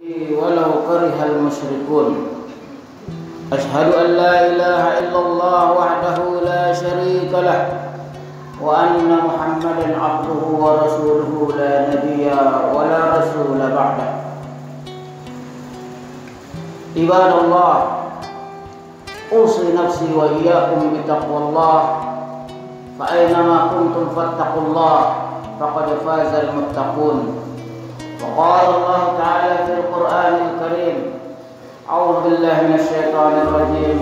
ولو كره المشركون أشهد أن لا إله إلا الله وحده لا شريك له وأن محمدا عبده ورسوله لا نبي ولا رسول بعده عباد الله أوصي نفسي وإياكم بتقوى الله فأينما كنتم فاتقوا الله فقد فاز المتقون وقال الله تعالى في القرآن الكريم أعوذ بالله من الشيطان الرجيم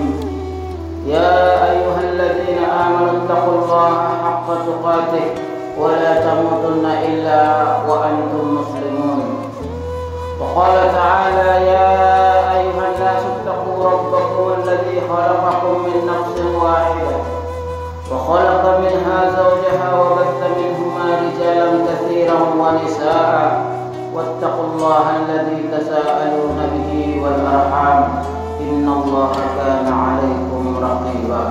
يا أيها الذين آمنوا اتقوا الله حق تقاته ولا تموتن إلا وأنتم مسلمون وقال تعالى يا أيها الناس اتقوا ربكم الذي خلقكم من نفس واحدة وخلق منها زوجها وبث منهما رجالا كثيرا ونساء واتقوا الله الذي تساءلون به والأرحام إن الله كان عليكم رقيبا.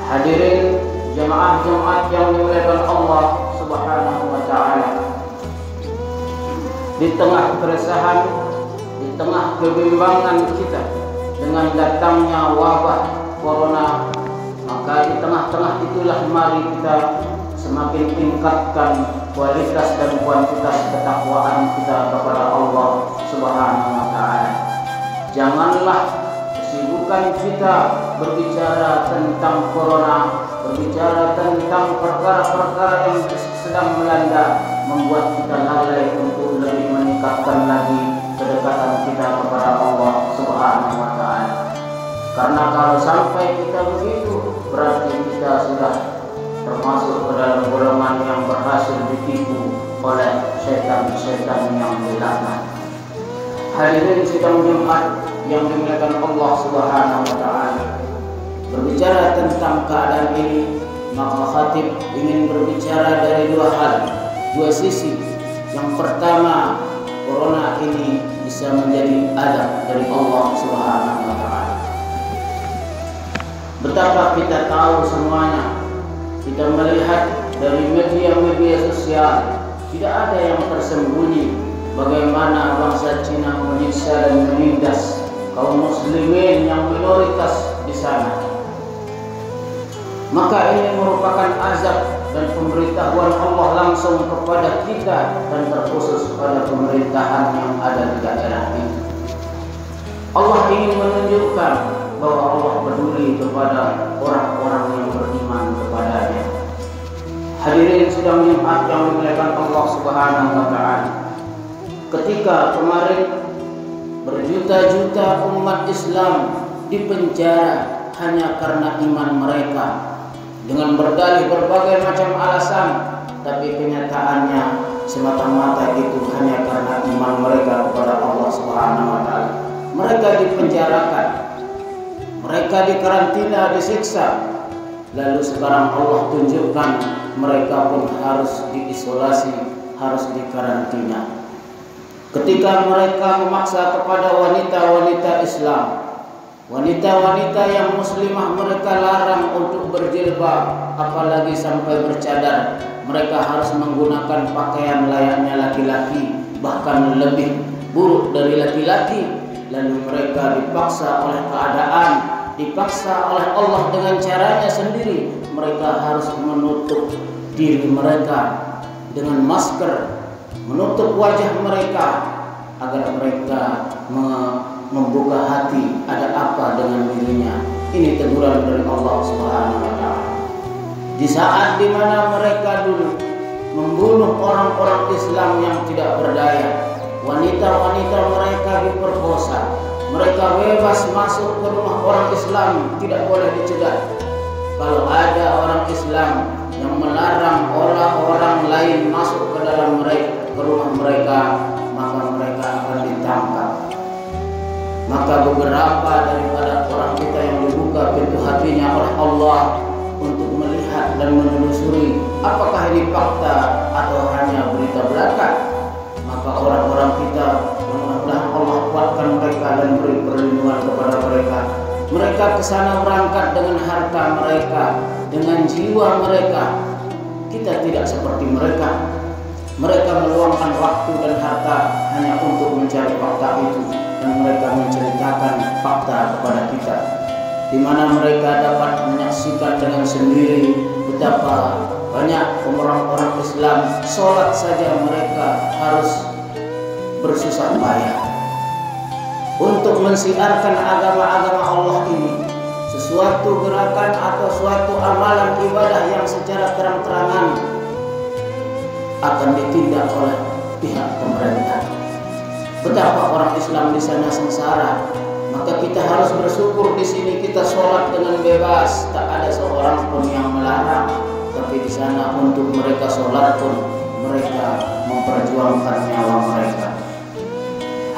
Hadirin jemaah Jumat yang dimuliakan Allah Subhanahu wa taala. Di tengah keresahan, di tengah kebimbangan kita dengan datangnya wabah corona, maka di tengah-tengah itulah mari kita semakin tingkatkan kualitas dan kuantitas ketakwaan kita kepada Allah Subhanahu wa taala. Janganlah kesibukan kita berbicara tentang corona, berbicara tentang perkara-perkara yang sedang melanda membuat kita lalai untuk lebih meningkatkan lagi kedekatan kita kepada Allah Subhanahu wa taala. Karena kalau sampai kita begitu, berarti kita sudah termasuk ke dalam golongan yang berhasil ditipu oleh setan-setan yang dilaknat. Hadirin sidang Jumat yang dimuliakan Allah Subhanahu wa taala. Berbicara tentang keadaan ini, maka khatib ingin berbicara dari dua hal, dua sisi. Yang pertama, corona ini bisa menjadi adab dari Allah Subhanahu wa taala. Betapa kita tahu semuanya, kita melihat dari media-media sosial, tidak ada yang tersembunyi bagaimana bangsa Cina menyiksa dan menindas kaum muslimin yang minoritas di sana. Maka ini merupakan azab dan pemberitahuan Allah langsung kepada kita dan terkhusus pada pemerintahan yang ada di daerah ini. Allah ingin menunjukkan bahwa Allah peduli kepada orang-orang yang beriman kepadanya. Hadirin sidang Jumat yang dimuliakan Allah Subhanahu wa taala. Ketika kemarin berjuta-juta umat Islam dipenjara hanya karena iman mereka dengan berdalih berbagai macam alasan, tapi kenyataannya semata-mata itu hanya karena iman mereka kepada Allah Subhanahu wa taala. Mereka dipenjarakan, mereka dikarantina, disiksa. Lalu sekarang Allah tunjukkan mereka pun harus diisolasi, harus dikarantina. Ketika mereka memaksa kepada wanita-wanita Islam, wanita-wanita yang muslimah, mereka larang untuk berjilbab, apalagi sampai bercadar. Mereka harus menggunakan pakaian layaknya laki-laki, bahkan lebih buruk dari laki-laki. Lalu mereka dipaksa oleh keadaan, dipaksa oleh Allah dengan caranya sendiri. Mereka harus menutup diri mereka dengan masker, menutup wajah mereka agar mereka membuka hati ada apa dengan dirinya. Ini teguran dari Allah Subhanahu wa taala. Di saat dimana mereka dulu membunuh orang-orang Islam yang tidak berdaya, wanita-wanita mereka diperkosa, mereka bebas masuk ke rumah orang Islam, tidak boleh dicegat. Kalau ada orang Islam yang melarang orang lain masuk ke dalam ke rumah mereka, maka mereka akan ditangkap. Maka beberapa daripada orang kita yang dibuka pintu hatinya oleh Allah untuk melihat dan menelusuri apakah ini fakta atau hanya berita belaka, maka orang-orang kita mudah-mudahan Allah kuatkan mereka dan beri perlindungan kepada mereka. Mereka ke sana berangkat dengan harta mereka, dengan jiwa mereka. Kita tidak seperti mereka. Mereka meluangkan waktu dan harta hanya untuk mencari di mana mereka dapat menyaksikan dengan sendiri betapa banyak orang-orang Islam sholat saja mereka harus bersusah payah untuk mensiarkan agama-agama Allah ini. Sesuatu gerakan atau suatu amalan ibadah yang secara terang-terangan akan ditindak oleh pihak pemerintah. Betapa orang Islam di sana sengsara. Maka kita harus bersyukur di sini kita sholat dengan bebas, tak ada seorang pun yang melarang. Tapi di sana untuk mereka sholat pun mereka memperjuangkan nyawa mereka.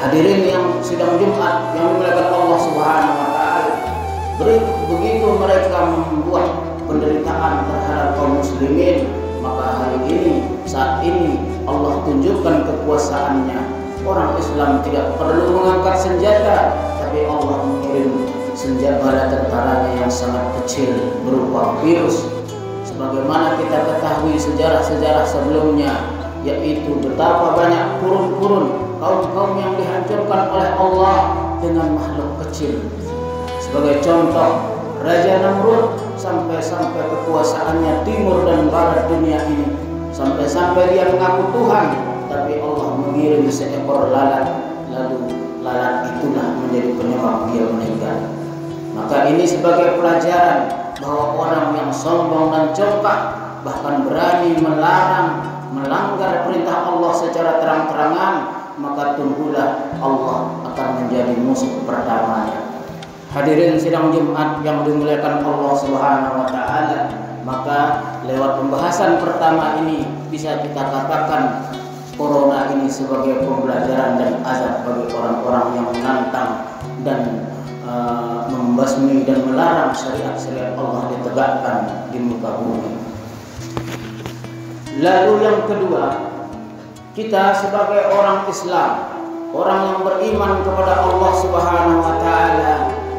Hadirin yang sidang Jumat yang dimuliakan Allah Subhanahu wa taala, begitu mereka membuat penderitaan terhadap kaum muslimin, maka hari ini, saat ini Allah tunjukkan kekuasaannya. Orang Islam tidak perlu mengangkat senjata, tapi Allah mengirim senjata bala tentaranya yang sangat kecil berupa virus. Sebagaimana kita ketahui sejarah-sejarah sebelumnya, yaitu betapa banyak kurun-kurun kaum-kaum yang dihancurkan oleh Allah dengan makhluk kecil. Sebagai contoh, Raja Namrud sampai-sampai kekuasaannya timur dan barat dunia ini, sampai-sampai dia mengaku Tuhan, tapi Allah mengirim seekor lalat, lalu lalat itulah menjadi penyebab dia meninggal. Maka ini sebagai pelajaran bahwa orang yang sombong dan congkak, bahkan berani melarang, melanggar perintah Allah secara terang-terangan, maka tunggulah Allah akan menjadi musuh pertamanya. Hadirin sidang Jumat yang dimuliakan Allah Subhanahu wa taala, maka lewat pembahasan pertama ini bisa kita katakan corona ini sebagai pembelajaran dan azab bagi orang-orang yang menantang dan membasmi dan melarang syariat-syariat Allah ditegakkan di muka bumi. Lalu yang kedua, kita sebagai orang Islam, orang yang beriman kepada Allah Subhanahu wa taala,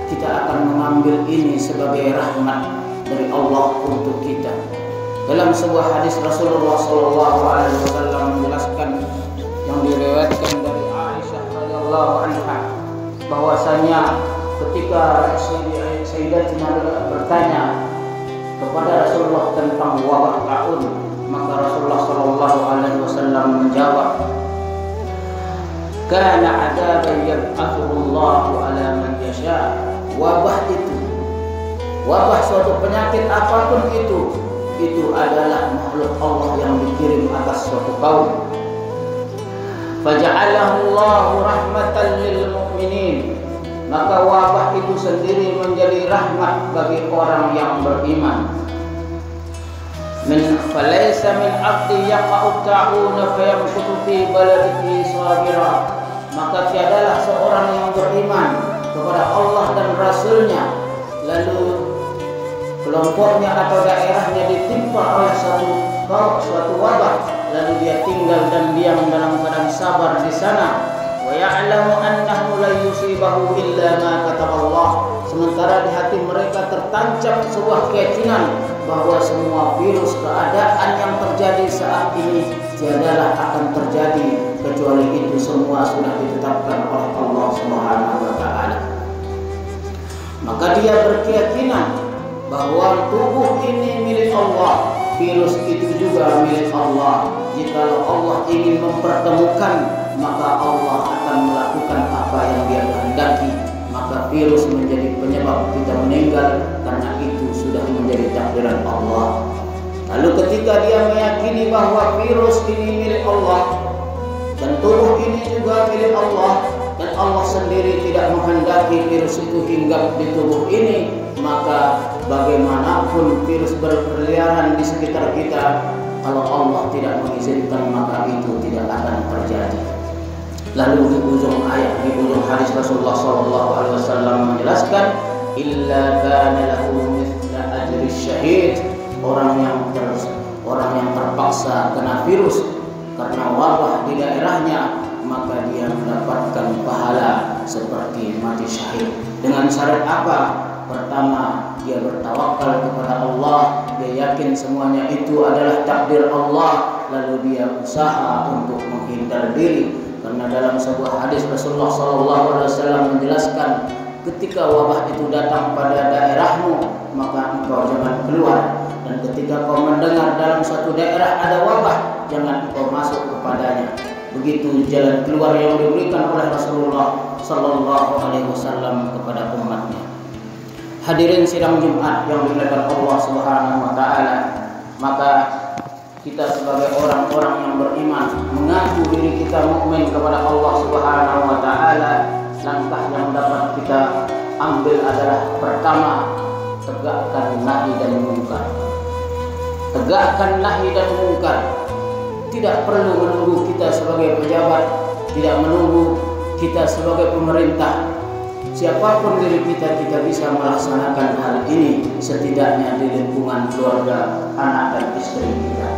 kita akan mengambil ini sebagai rahmat dari Allah untuk kita. Dalam sebuah hadis Rasulullah SAW menjelaskan yang diriwayatkan dari Aisyah radhiyallahu anha, bahwasanya ketika Sayyidatina bertanya kepada Rasulullah tentang wabah taun, maka Rasulullah SAW menjawab, "Kana adaban yab'athuhu Allahu 'ala man yasha." Wabah itu, wabah suatu penyakit apapun itu adalah makhluk Allah yang dikirim atas suatu kaum. Faja'alahu Allahu rahmatan lil mu'minin. Maka wabah itu sendiri menjadi rahmat bagi orang yang beriman. Falaysa min 'abdi yaqa'u ta'una fayamkutu fi baladihi sabira. Maka tiadalah seorang yang beriman kepada Allah dan Rasulnya, lalu kelompoknya atau daerahnya ditimpa oleh suatu wabah, lalu dia tinggal dan diam dalam keadaan sabar di sana. Wa ya'lamu annahu la yusibahu illa ma kataballah. Sementara di hati mereka tertancap sebuah keyakinan bahwa semua virus keadaan yang terjadi saat ini tiadalah akan terjadi kecuali itu semua sudah ditetapkan oleh Allah Subhanahu wa taala. Maka dia berkeyakinan bahwa tubuh ini milik Allah, virus itu juga milik Allah. Jika Allah ingin mempertemukan, maka Allah akan melakukan apa yang Dia kehendaki. Maka virus menjadi penyebab kita meninggal karena itu sudah menjadi takdiran Allah. Lalu ketika dia meyakini bahwa virus ini milik Allah dan tubuh ini juga milik Allah, dan Allah sendiri tidak menghendaki virus itu hinggap di tubuh ini, maka bagaimanapun virus berkeliaran di sekitar kita, kalau Allah tidak mengizinkan maka itu tidak akan terjadi. Lalu di ujung ayat, di ujung hadis Rasulullah SAW menjelaskan, illa kana lahu mithla ajri syahid. Orang yang terpaksa kena virus karena wabah di daerahnya, maka dia mendapatkan pahala seperti mati syahid. Dengan syarat apa? Pertama, dia bertawakal kepada Allah, dia yakin semuanya itu adalah takdir Allah, lalu dia usaha untuk menghindar diri. Karena dalam sebuah hadis Rasulullah SAW menjelaskan ketika wabah itu datang pada daerahmu, maka engkau jangan keluar. Dan ketika kau mendengar dalam suatu daerah ada wabah, jangan engkau masuk kepadanya. Begitu jalan keluar yang diberikan oleh Rasulullah sallallahu alaihi wasallam kepada umatnya. Hadirin sidang Jumat yang dimuliakan Allah Subhanahu wa taala, maka kita sebagai orang-orang yang beriman mengaku diri kita mukmin kepada Allah Subhanahu wa taala, langkah yang dapat kita ambil adalah pertama, tegakkan nahi dan mungkar. Tegakkan nahi dan mungkar. Tidak perlu menunggu kita sebagai pejabat, tidak menunggu kita sebagai pemerintah. Siapapun diri kita, kita bisa melaksanakan hal ini setidaknya di lingkungan keluarga, anak dan istri kita.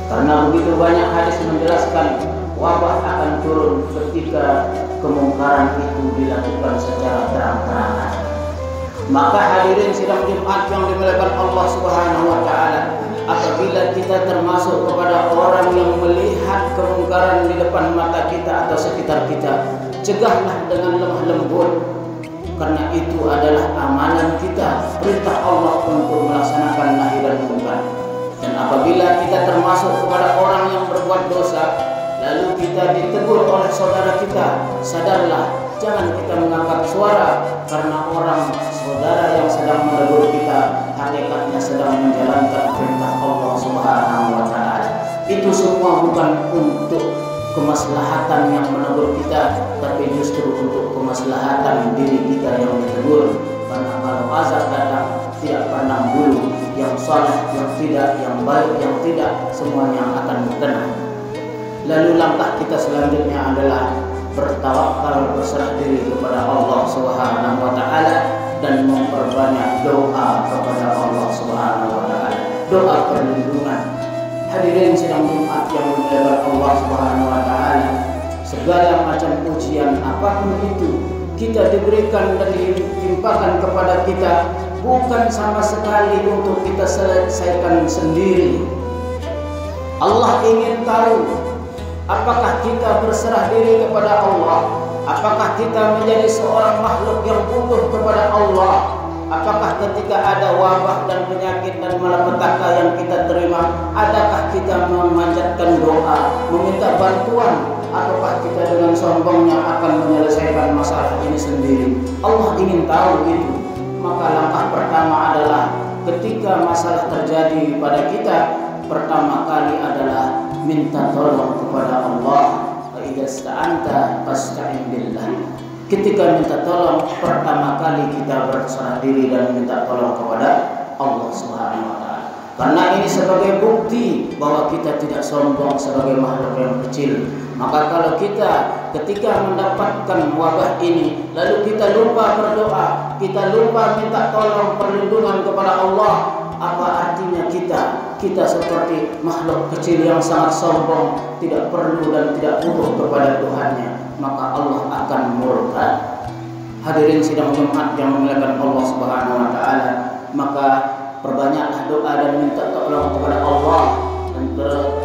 Karena begitu banyak hadis menjelaskan wabah akan turun ketika kemungkaran itu dilakukan secara terang-terangan. Maka hadirin sidang Jumat yang dimuliakan Allah Subhanahu wa taala, apabila kita termasuk kepada orang yang melihat kemungkaran di depan mata kita atau sekitar kita, cegahlah dengan lemah lembut, karena itu adalah amalan kita, perintah Allah untuk melaksanakan nahi dan mungkar. Dan apabila kita termasuk kepada orang yang berbuat dosa, lalu kita ditegur oleh saudara kita, sadarlah, jangan kita mengangkat suara, karena orang saudara yang sedang menegur kita hakikatnya sedang menjalankan perintah Allah Subhanahu wa taala. Itu semua bukan untuk kemaslahatan yang menegur kita, tapi justru untuk kemaslahatan diri kita yang ditegur. Karena kalau azab datang, tidak pandang bulu, yang saleh, yang tidak, yang baik, yang tidak, semuanya akan kena. Lalu langkah kita selanjutnya adalah bertawakal, berserah diri kepada Allah Subhanahu wa taala dan memperbanyak doa kepada Allah Subhanahu wa taala. Doa perlindungan. Hadirin sidang Jumat yang dimuliakan Allah Subhanahu wa taala, segala macam ujian apapun itu kita diberikan dan ditimpakan kepada kita bukan sama sekali untuk kita selesaikan sendiri. Allah ingin tahu apakah kita berserah diri kepada Allah, apakah kita menjadi seorang makhluk yang butuh kepada Allah. Apakah ketika ada wabah dan penyakit dan malapetaka yang kita terima, adakah kita memanjatkan doa, meminta bantuan, ataukah kita dengan sombongnya akan menyelesaikan masalah ini sendiri? Allah ingin tahu itu. Maka langkah pertama adalah ketika masalah terjadi pada kita, pertama kali adalah minta tolong kepada Allah. Fa idza sta'anta fasta'in billah. Ketika minta tolong, pertama kali kita berserah diri dan minta tolong kepada Allah Subhanahu wa taala. Karena ini sebagai bukti bahwa kita tidak sombong sebagai makhluk yang kecil. Maka kalau kita ketika mendapatkan wabah ini, lalu kita lupa berdoa, kita lupa minta tolong perlindungan kepada Allah, apa artinya kita? Kita seperti makhluk kecil yang sangat sombong, tidak perlu dan tidak butuh kepada Tuhannya. Maka Allah akan murka. Hadirin sidang Jumat yang dimuliakan Allah Subhanahu wa taala, maka perbanyaklah doa dan minta tolong kepada Allah, dan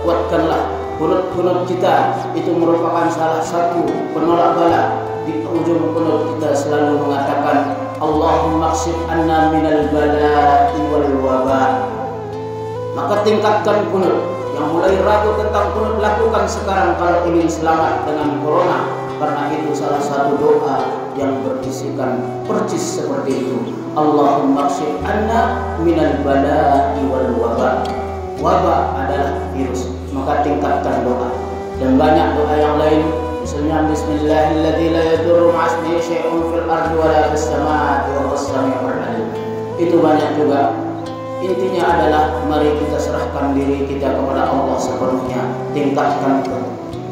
kuatkanlah kunut-kunut kita. Itu merupakan salah satu penolak bala. Di ujung kunut kita selalu mengatakan Allahumma kshif anna minal bala'i wal waba. Maka tingkatkan kunut. Yang mulai ragu tentang kunut, lakukan sekarang kalau ingin selamat dengan corona. Karena itu salah satu doa yang berisikan percis seperti itu. Allahumma kshif anna minal bala'i wal waba. Wabah adalah virus, maka tingkatkan doa. Dan banyak doa yang lain, misalnya bismillahilladzi la yadurru ma'asmihi syai'un fil ardi wa la fis samaa'i wa huwas samii'ul 'aliim. Itu banyak juga. Intinya adalah mari kita serahkan diri kita kepada Allah sepenuhnya, tingkatkan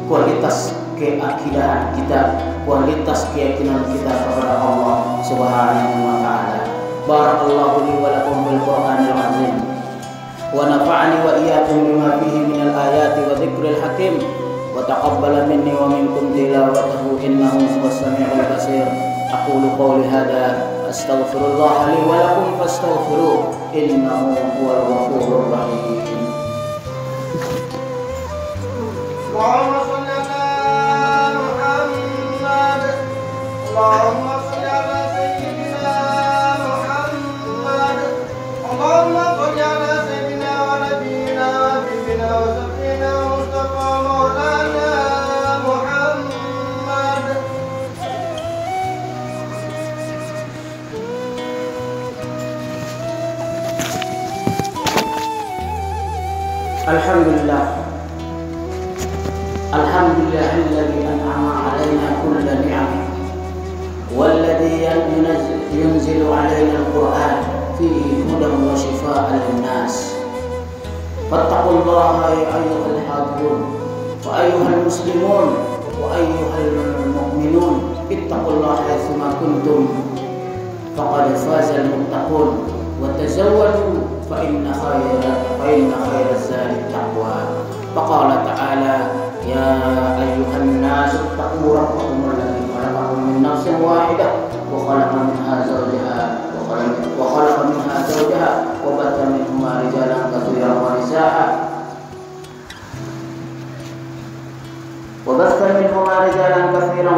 kualitas keakidahan kita, kualitas keyakinan kita kepada Allah Subhanahu wa taala. Barakallahu li wa lakum bil Qur'anil azim. Wa nafa'ani wa iyyakum bima fihi minal ayati wa dzikril hakim. Wa taqabbala minni wa minkum tilawatahu innahu huwas samiul basir. Aqulu qawli hadza astaghfirullah li wa lakum fastaghfiruh innahu huwal ghafurur rahim. Allahumma shalli ala Muhammad. Allahumma shalli ala sayyidina Alhamdulillah. Alhamdulillahilladzi an'ama 'alaina kulla ni'am. Walladzi yunzilu 'alaina al-Qur'an fihi hudan wa shifaa'an lin-nas. Fattaqullaha ya ayyuhal hadirun wa ayyuhal muslimun wa ayyuhal mu'minun ittaqullaha haitsuma kuntum faqad fazal muttaqun wa tazawwadu fa inna khayra zadi taqwa. Faqala ta'ala ya ayyuhan nas ittaqu rabbakum alladzi khalaqakum min nafsin wahidah wa khalaqa minha zawjaha wa batha minhuma rijalan katsiran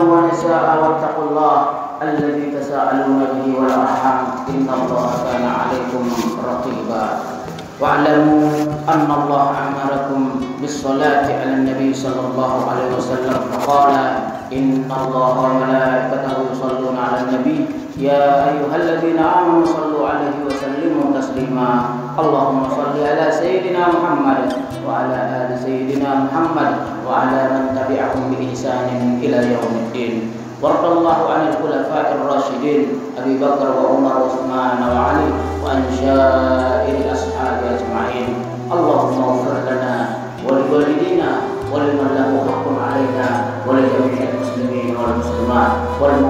wa nisaa wattaqullaha alladzi tasaaluna bihi wal arham innallaha kana 'alaikum raqiba. Wa'lamu anna Allah amarakum bis-salati 'alan nabi sallallahu alaihi wasallam faqala innallaha wa malaikatahu yusholluna 'alan nabi ya ayyuhalladzina amanu shallu 'alaihi wa sallimu taslima. Allahumma shalli 'ala sayyidina Muhammad wa 'ala ali sayyidina Muhammad wa 'ala man tabi'ahum bi ihsanin ila yaumiddin. Warḍallahu 'anil khulafa'ir rasyidin Abi Bakar wa Umar wa Utsman wa Ali wa an sya'iril ashabi ajma'in. Allahumma ighfir lana wa liwalidina wa liman lahu haqqun 'alaina wa li jami'il muslimin wal muslimat wal